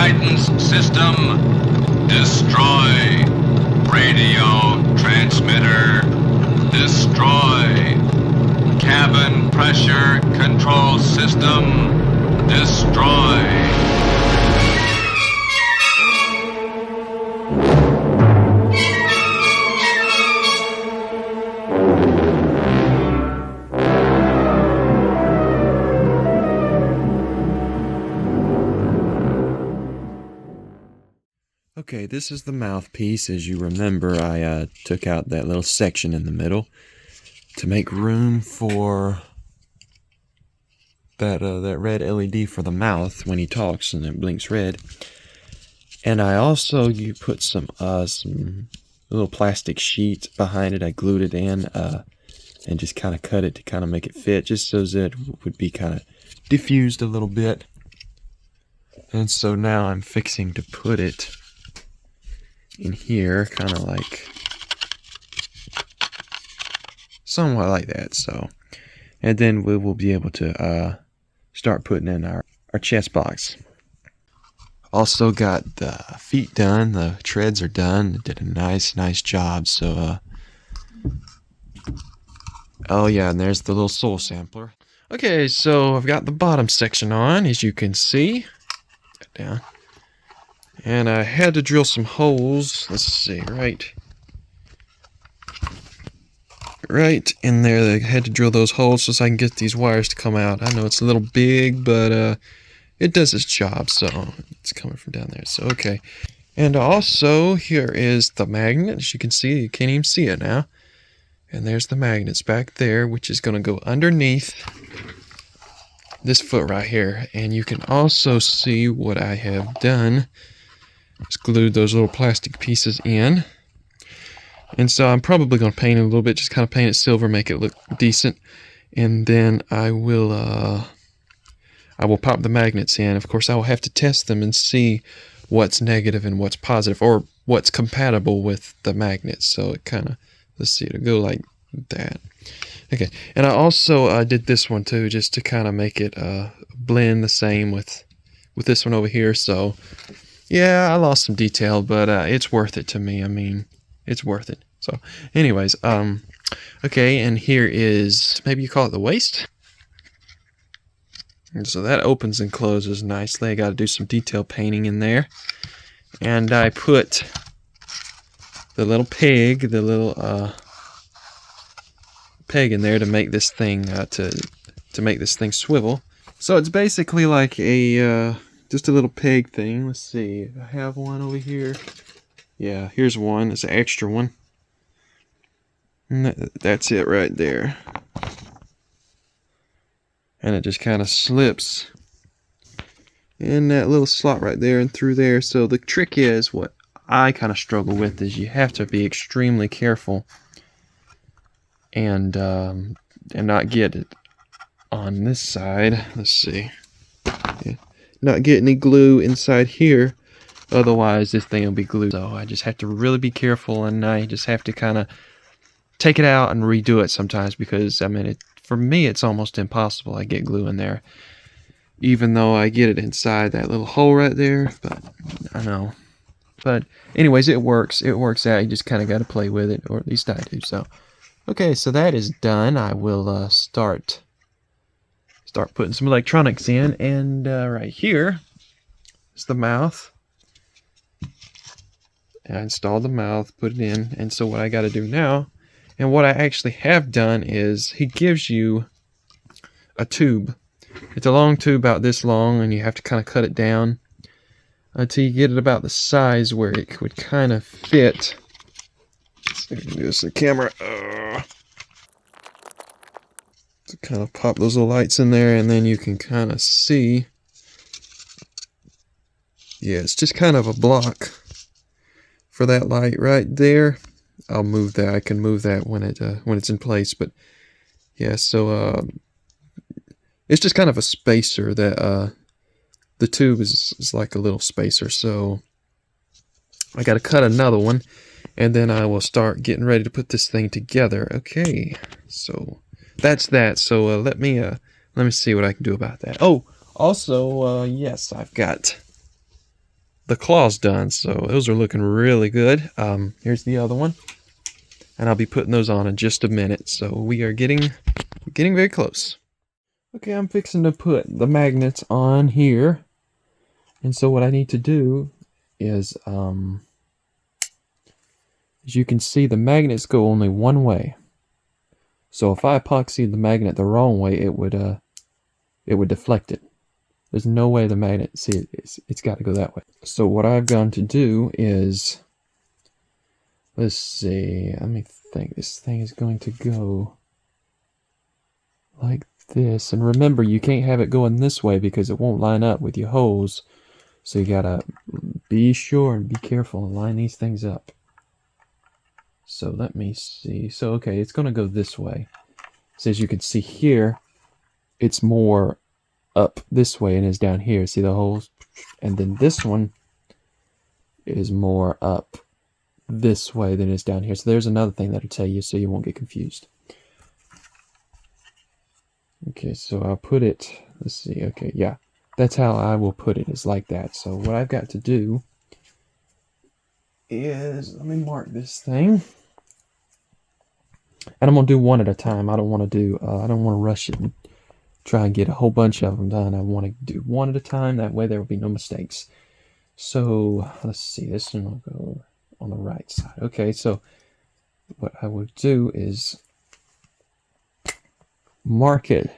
guidance system. Destroy. Radio transmitter. Destroy. Cabin pressure control system. Destroy. Okay, this is the mouthpiece. As you remember, I took out that little section in the middle to make room for that red LED for the mouth when he talks and it blinks red. And I also put some little plastic sheet behind it. I glued it in and just kind of cut it to kind of make it fit, just so that it would be kind of diffused a little bit. And so now I'm fixing to put it in here, kind of like somewhat like that. So, and then we will be able to start putting in our chest box. Also got the feet done. The treads are done. Did a nice job. So oh yeah, and there's the little soil sampler. Okay, so I've got the bottom section on, as you can see. Down. And I had to drill some holes. Let's see, right in there. I had to drill those holes so I can get these wires to come out. I know it's a little big, but it does its job. So it's coming from down there. So okay. And also here is the magnet. As you can see, you can't even see it now. And there's the magnets back there, which is going to go underneath this foot right here. And you can also see what I have done. Just glued those little plastic pieces in. And so I'm probably going to paint it a little bit, just kind of paint it silver, make it look decent. And then I will pop the magnets in. Of course, I will have to test them and see what's negative and what's positive, or what's compatible with the magnets. So it kind of, let's see, it'll go like that. Okay, and I also did this one too, just to kind of make it blend the same with this one over here. So yeah, I lost some detail, but it's worth it to me. I mean, it's worth it. So anyways, okay, and here is, maybe you call it the waist. And so that opens and closes nicely. I got to do some detail painting in there. And I put the little peg, the little peg in there to make this thing to make this thing swivel. So it's basically like a just a little peg thing. Let's see, I have one over here. Yeah, here's one. It's an extra one. And that's it right there. And it just kind of slips in that little slot right there and through there. So the trick is, what I kind of struggle with, is you have to be extremely careful and not get it on this side. Let's see. Yeah. Not get any glue inside here, otherwise this thing will be glued. So I just have to really be careful, and I just have to kind of take it out and redo it sometimes, because I mean, for me it's almost impossible. I get glue in there, even though I get it inside that little hole right there. But I know. But anyways, it works. It works out. You just kind of got to play with it, or at least I do. So okay, so that is done. I will start putting some electronics in, and right here is the mouth. I installed the mouth, put it in, and so what I got to do now, and what I actually have done, is he gives you a tube. It's a long tube about this long, and you have to kind of cut it down until you get it about the size where it would kind of fit. Let's see if I can do this in the camera. To kind of pop those little lights in there, and then you can kind of see. Yeah, it's just kind of a block for that light right there. I'll move that. I can move that when it's in place. But yeah, so it's just kind of a spacer that the tube is like a little spacer. So I got to cut another one, and then I will start getting ready to put this thing together. Okay, so that's that. So let me see what I can do about that. Oh, also, yes, I've got the claw's done, so those are looking really good. Here's the other one, and I'll be putting those on in just a minute. So we are getting very close. Okay, I'm fixing to put the magnets on here, and so what I need to do is, as you can see, the magnets go only one way. So if I epoxy the magnet the wrong way, it would deflect it. There's no way the magnet, see, it's got to go that way. So what I've gone to do is, let's see, let me think. This thing is going to go like this. And remember, you can't have it going this way because it won't line up with your holes. So you gotta be sure and be careful and line these things up. So let me see. So okay, it's gonna go this way. So as you can see here, it's more up this way and is down here. See the holes? And then this one is more up this way than it is down here. So there's another thing that'll tell you so you won't get confused. Okay, so I'll put it, let's see, okay, yeah. That's how I will put it, is like that. So what I've got to do is, let me mark this thing. And I'm going to do one at a time. I don't want to rush it and try and get a whole bunch of them done. I want to do one at a time. That way there will be no mistakes. So let's see, this one will go on the right side. Okay, so what I will do is mark it.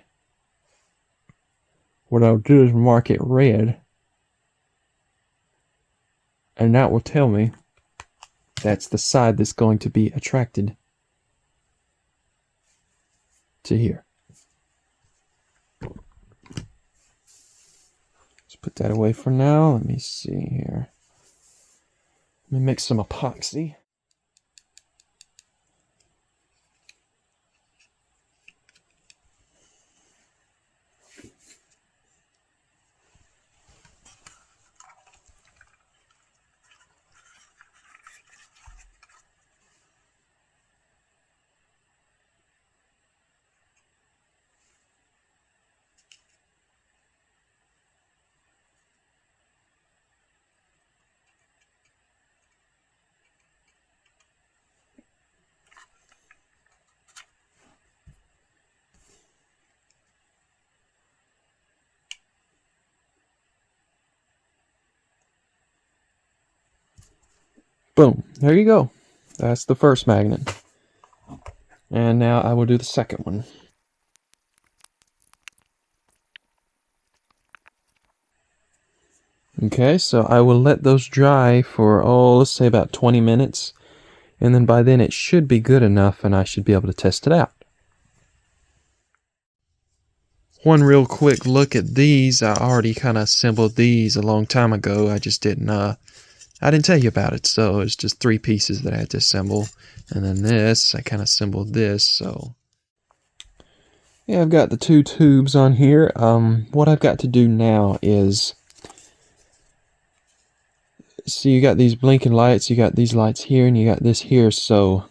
What I'll do is mark it red. And that will tell me that's the side that's going to be attracted to here. Let's put that away for now. Let me see here. Let me mix some epoxy. Boom, there you go. That's the first magnet. And now I will do the second one. Okay, so I will let those dry for, let's say about 20 minutes. And then by then it should be good enough and I should be able to test it out. One real quick look at these. I already kind of assembled these a long time ago. I just didn't tell you about it. So it's just 3 pieces that I had to assemble. And then this, I kind of assembled this, so. Yeah, I've got the 2 tubes on here. What I've got to do now is, see, you got these blinking lights, you got these lights here, and you got this here. So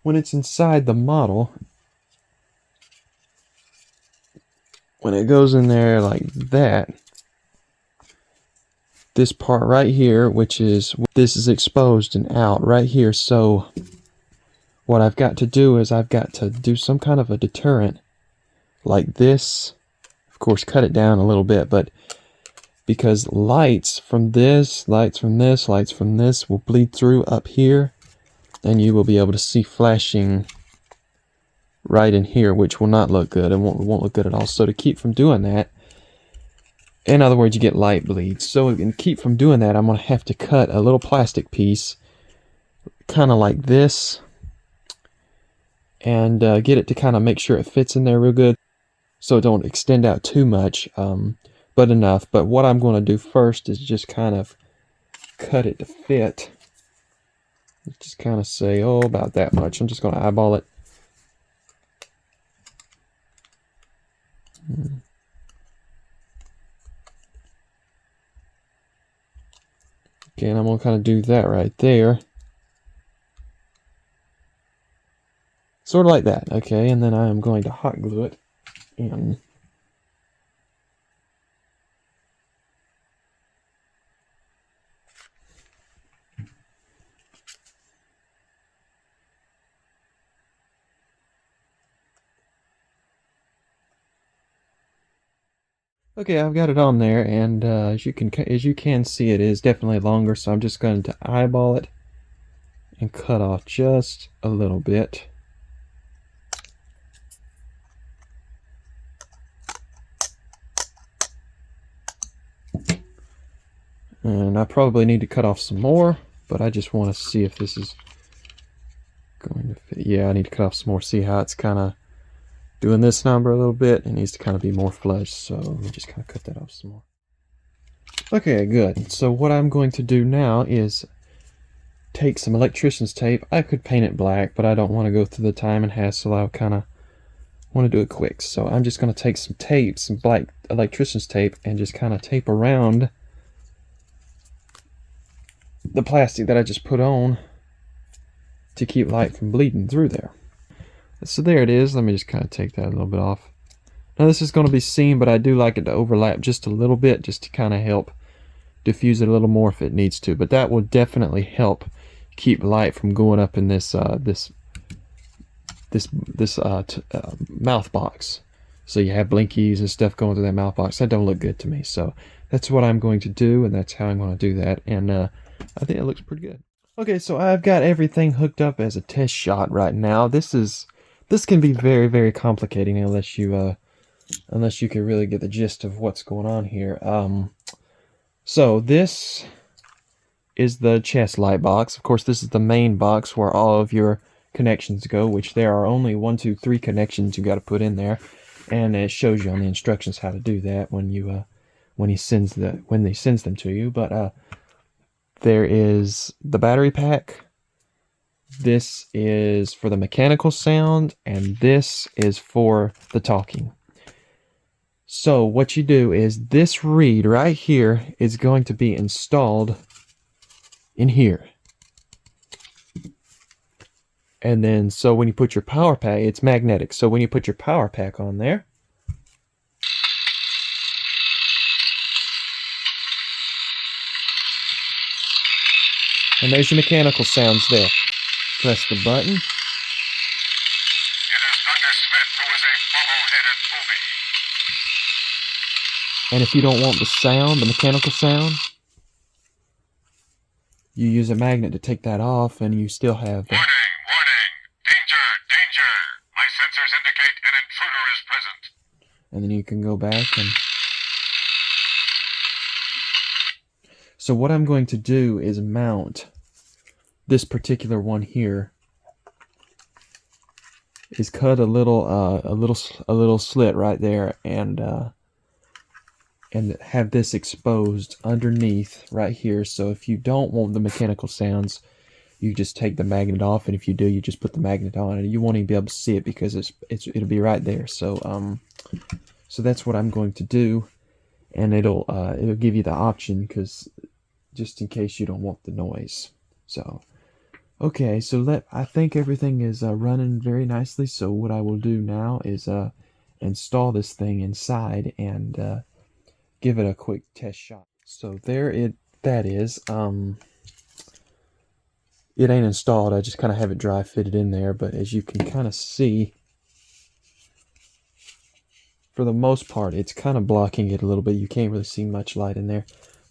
when it's inside the model, when it goes in there like that, this part right here, this is exposed and out right here. So what I've got to do is I've got to do some kind of a deterrent like this. Of course, cut it down a little bit, but because lights from this, lights from this, lights from this will bleed through up here, and you will be able to see flashing right in here, which will not look good. It won't look good at all. So to keep from doing that, in other words, you get light bleed. So to keep from doing that, I'm going to have to cut a little plastic piece, kind of like this, and get it to kind of make sure it fits in there real good, so it don't extend out too much, but enough. But what I'm going to do first is just kind of cut it to fit. Just kind of say, about that much. I'm just going to eyeball it. Okay, and I'm going to kind of do that right there. Sort of like that, okay, and then I am going to hot glue it in. Okay, I've got it on there, and as you can see, it is definitely longer. So I'm just going to eyeball it and cut off just a little bit. And I probably need to cut off some more, but I just want to see if this is going to fit. Yeah, I need to cut off some more. See how it's kind of doing this number a little bit. It needs to kind of be more flush, so let me just kind of cut that off some more. Okay, good. So what I'm going to do now is take some electrician's tape. I could paint it black, but I don't want to go through the time and hassle. I kind of want to do it quick. So I'm just going to take some tape, some black electrician's tape, and just kind of tape around the plastic that I just put on to keep light from bleeding through there. So there it is. Let me just kind of take that a little bit off. Now this is going to be seen, but I do like it to overlap just a little bit, just to kind of help diffuse it a little more if it needs to. But that will definitely help keep light from going up in this mouth box. So you have blinkies and stuff going through that mouth box. That don't look good to me. So that's what I'm going to do, and that's how I'm going to do that. And I think it looks pretty good. Okay, so I've got everything hooked up as a test shot right now. This can be very, very complicating unless you can really get the gist of what's going on here. So this is the chest light box. Of course, this is the main box where all of your connections go, which there are only 1, 2, 3 connections you got to put in there, and it shows you on the instructions how to do that when he sends them to you. But there is the battery pack. This is for the mechanical sound, and this is for the talking. So what you do is this reed right here is going to be installed in here. And then, so when you put your power pack, it's magnetic. So when you put your power pack on there, and there's your mechanical sounds there. Press the button. It is Dr. Smith who is a bubble-headed booby. And if you don't want the sound, the mechanical sound, you use a magnet to take that off, and you still have the... Warning, warning, danger, danger. My sensors indicate an intruder is present. And then you can go back and... So what I'm going to do is mount this particular one here. Is cut a little slit right there, and have this exposed underneath right here. So if you don't want the mechanical sounds, you just take the magnet off, and if you do, you just put the magnet on, and you won't even be able to see it because it'll be right there. So so that's what I'm going to do, and it'll give you the option, because just in case you don't want the noise. So okay, so I think everything is running very nicely. So what I will do now is install this thing inside and give it a quick test shot. So that is. It ain't installed. I just kind of have it dry fitted in there. But as you can kind of see, for the most part, it's kind of blocking it a little bit. You can't really see much light in there.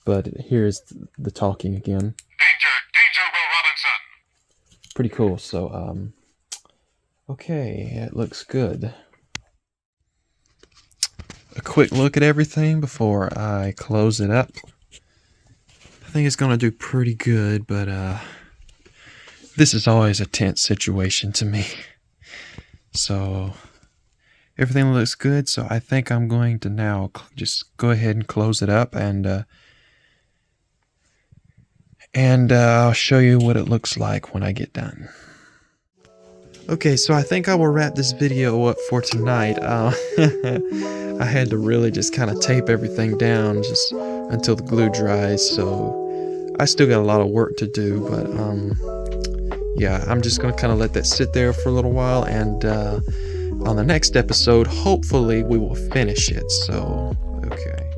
But here's the talking again. Danger, danger, Will Robinson. Pretty cool. So okay, it looks good. A quick look at everything before I close it up. I think it's gonna do pretty good, but this is always a tense situation to me. So everything looks good, so I think I'm going to now just go ahead and close it up, and I'll show you what it looks like when I get done. Okay, so I think I will wrap this video up for tonight. I had to really just kind of tape everything down just until the glue dries, so I still got a lot of work to do, but yeah, I'm just going to kind of let that sit there for a little while, and on the next episode, hopefully we will finish it. So, okay.